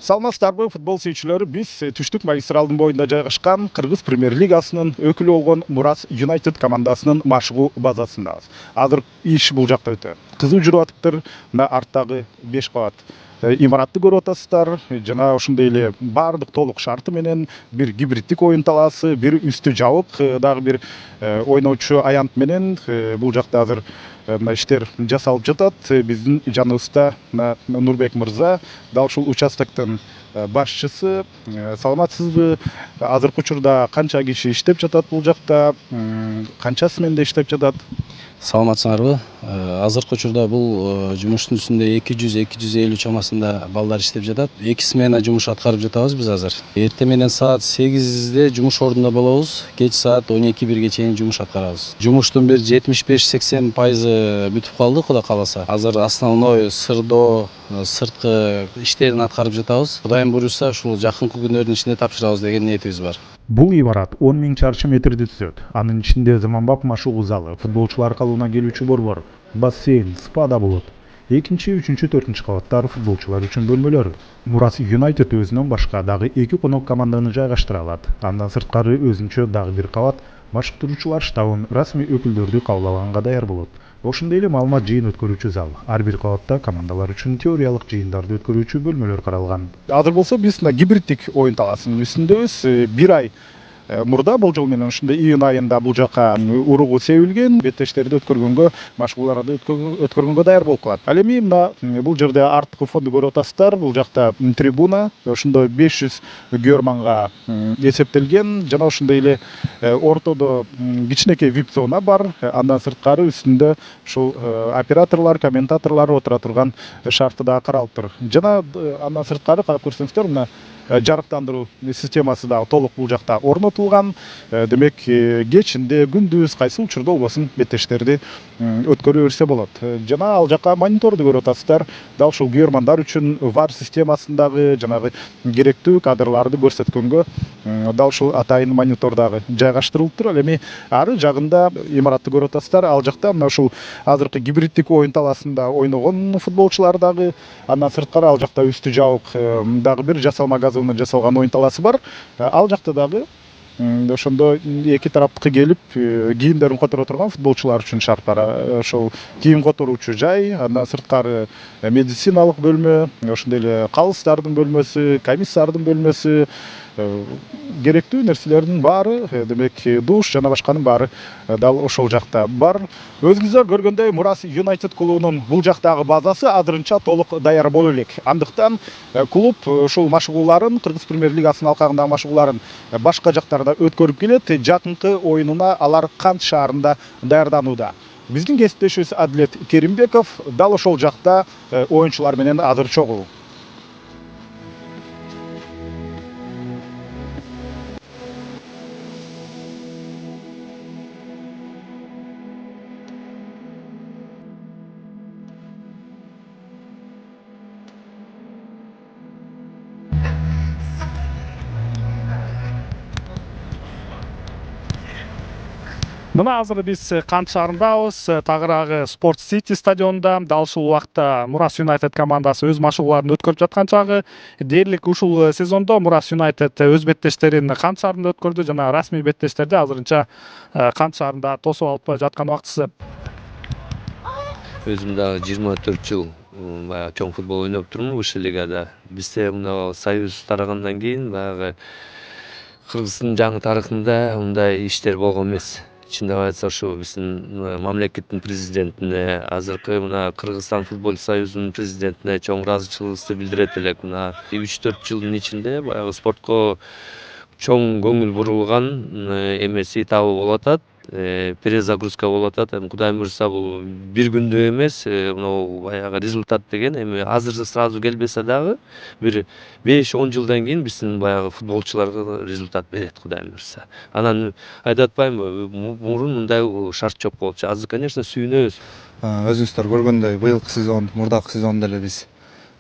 Саламатсыздарбы футбол сүйүүчүлөрү, биз түштүк магистралдын боюнда жайгашкан Кыргыз премьер лигасынын өкүлү болгон Мурас Юнайтед командасынын машыгуу базасындабыз. Азыр иш бул жакта өтө кызуу жүрүп атыптыр. Мына арттагы 5 кабат имаратты көрүп атасыздар. Жана ошондой эле баардык толук шарты менен бир гибриддик оюн талаасы, бир үстү жабык, дагы бир ойночу аянт менен бул жакта азыр мына иштер жасалып жатат. Биздин жаныбызда Нурбек мырза, дал ушул участоктун башчысы. Саламатсызбы? Азыркы учурда канча киши иштеп жатат бул жакта? Канча сменде иштеп жатат? Саламатсыңарбы? Азыркы учурда бул жумуштун үстүндө 200-250 чамасында балдар иштеп жатат. 2 смена жумуш аткарып жатабыз биз азыр. Эртең менен саат 8-де жумуш ордунда болобуз. Кеч саат 12-1ге чейин жумуш аткарабыз. Жумуштун бир 75-80% бүтүп калды, Кудай кааласа. Азыр основной сырдоо, сырткы иштерин аткарып жатабыз. Кудайым буйруса, ушул жакынкы күндөрдүн ичинде тапшырабыз деген ниетибиз бар. Бул имарат 10 000 чарчы метрди түзөт. Анын ичинде заманбап машыгуу залы, футболчулар калууна келүүчү борбор, бассейн, спа да болот. Экинчи, үчүнчү, төртүнчү кабаттар футболчулар үчүн бөлмөлөр. Мурас Юнайтед өзүнөн башка дагы 2 конок команданы жайгаштыра алат. Андан сырткары өзүнчө дагы бир кабат машыктыруучулар штабын, расмий өкүлдөрдү кабыл алганга даяр болот. Ошондой эле маалымат жыйын өткөрүүчү зал. Ар бир кабатта командалар үчүн теориялык жыйындарды өткөрүүчү бөлмөлөр каралган. Азыр болсо биз гибриддик оюн талаасынын үстүндөбүз. Бир ай мурда болжол менен ушундай июнь айында бул жака уругу себилген, беттештерди өткөргөнгө, машыгууларды өткөргөнгө даяр болуп калат. Ал эми мына бул жерде арткы фонду көрүп атасыздар. Бул жакта трибуна, ошондо 500 көрманга эсептелген. Жана ошондой эле ортодо кичинекей вип зона бар. Андан сырткары үстүндө ушул операторлор, комментаторлор отура турган шарты да каралыптыр. Жана андан сырткары карап көрсөңүздөр, мына жарыктандыруу системасы да толук бул жакта орнотулган. Демек кечинде, күндүз кайсы учурда болбосун беттештерди өткөрө берсе болот. Жана ал жака мониторду көрүп атасыздар. Дал ушул күйөрмандар үчүн VAR системасындагы жанагы керектүү кадрларды көрсөткөнгө дал ушул атайын монитор дагы жайгаштырылыптыр. Ал эми ары жагында имаратты көрүп атасыздар. Ал жакта мына ушул азыркы гибриддик оюн талаасында ойногон футболчулар дагы. Андан сырткары ал жакта үстү жабык дагы бир жасалма газонун жасалган оюн талаасы бар. Ал жакта дагы ошондо эки тараптыкы келип кийимдерин которо турган футболчулар үчүн шарттар. Ошол кийим которуучу жай, андан сырткары медициналык бөлмө, ошондой эле калыстардын бөлмөсү, комиссардын бөлмөсү, керектүү нерселердин баары, демек душ жана башканын баары дал ошол жакта бар. Өзүңүздөр көргөндөй Мурас Юнайтед клубунун бул жактагы базасы азырынча толук даяр боло элек. Андыктан клуб ушул машыгууларын, Кыргыз премьер лигасынын алкагындагы машыгууларын башка жактарда өткөрүп келет. Жакынкы оюнуна алар Кант шаарында даярданууда. Биздин кесиптешибиз Адилет Керимбеков дал ошол жакта оюнчулар менен азыр чогуу. Мына азыр биз Кант шаарындабыз, тагыраагы Спорт Сити стадионунда. Дал ушул убакта Мурас Юнайтед командасы өз машыгууларын өткөрүп жаткан чагы. Дээрлик ушул сезондо Мурас Юнайтед өз беттештерин Кант шаарында өткөрдү жана расмий беттештерди азырынча Кант шаарында тосуп алып жаткан убактысы. Өзүм дагы 24 жыл баягы чоң футбол ойноп турмун ушул лигада. Бизде мына союз тарагандан кийин баягы Кыргыздын жаңы тарыхында мындай иштер болгон эмес. Чындап айтса, ушу биздин мамлекеттин президентине, азыркы мына Кыргызстан футбол союзунун президентине чоң ыраазычылыгыбызды билдирет элек. Мына 3-4 жылдын ичинде баягы спортко чоң көңүл бурулган эмеси этабы болуп атат. Перезагрузка болуп атат. Эми Кудайым буйруса бул бир күндө эмес, мына баягы результат деген эми азыр сразу келбесе дагы бир 5-10 жылдан кийин биздин баягы футболчуларга результат берет, Кудайым буйруса. Анан айтып атпаймынбы, мурун мындай шарт жок болчу. Азыр, конечно, сүйүнөбүз. Өзүңүздөр көргөндөй быйылкы сезон, мурдакы сезондо эле биз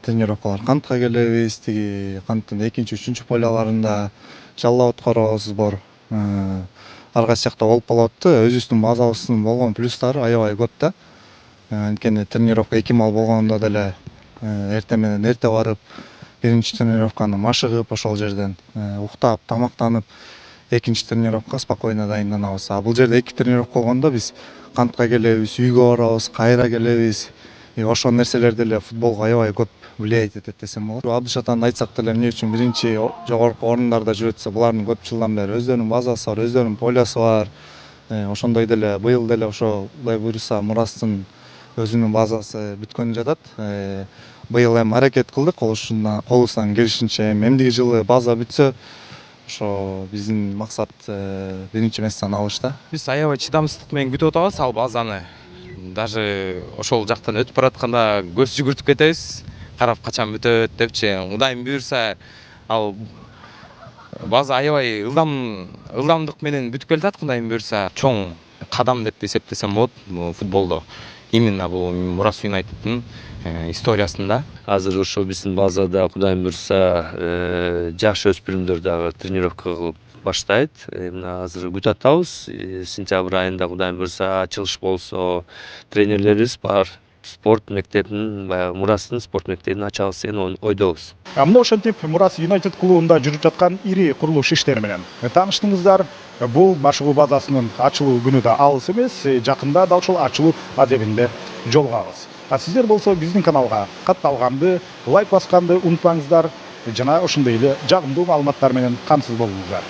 тренировкалар Кантка келебиз, тиги Канттын 2-3 поляларында жалал аткарабыз сбор. Ар кайсы жакта болуп калып атты. Өзүбүздүн базабыздын болгон плюстары аябай көп да. Анткени тренировка 2 мал болгондо деле эртең менен эрте барып, биринчи тренировканы машыгып ошол жерден уктап тамактанып экинчи тренировкага спокойно дайынданабыз. А бул жерде 2 тренировка болгондо биз кантка келебиз, үйгө барабыз, кайра келебиз. Ошол нерселер деле футболго аябай көп влиять этет десем болот. Абдыш атаны айтсак деле эмне үчүн биринчи жогорку орундарда жүрөтсө, булардын көп жылдан бери өздөрүнүн базасы бар, өздөрүнүн полясы бар. Ошондой деле быйыл деле ошо Кудай буйруса Мурастын өзүнүн базасы бүткөнү жатат. Быйыл эми аракет кылдык, колубуздан келишинче эмдиги жылы база бүтсө, ошо биздин максат биринчи место алыш да. Биз аябай чыдамсыздык менен күтүп атабыз ал базаны. Даже ошол жактан өтүп баратканда көз жүгүртүп кетебиз. Карап качан бүтөт депчи. Кудайым буйруса ал база аябай ылдамдык менен бүтүп келатат. Кудайым буйруса чоң кадам деп эсептесем болот футболдо. Именно бул Мурас Юнайтедтин историясында. Азыр ошо биздин базада Кудайым буйруса жаш өспүрүмдөр дагы тренировка кылып баштайт. Мына азыр күтүп атабыз. Сентябрь айында Кудайым буйруса ачылыш болсо, тренерлерибиз бар. Спорт мектебин, баягы Мурастын спорт мектебин ачабыз деген ойдобуз. Мына ошентип Мурас Юнайтед клубунда жүрүп жаткан ири курулуш иштери менен тааныштыңыздар. Бул машыгуу базасынын ачылуу күнү да алыс эмес. Жакында дал ушул ачылуу адебинде жолугабыз. А сиздер болсо биздин каналга катталганды, лайк басканды унутпаңыздар жана ошондой эле жагымдуу маалыматтар менен камсыз болуңуздар.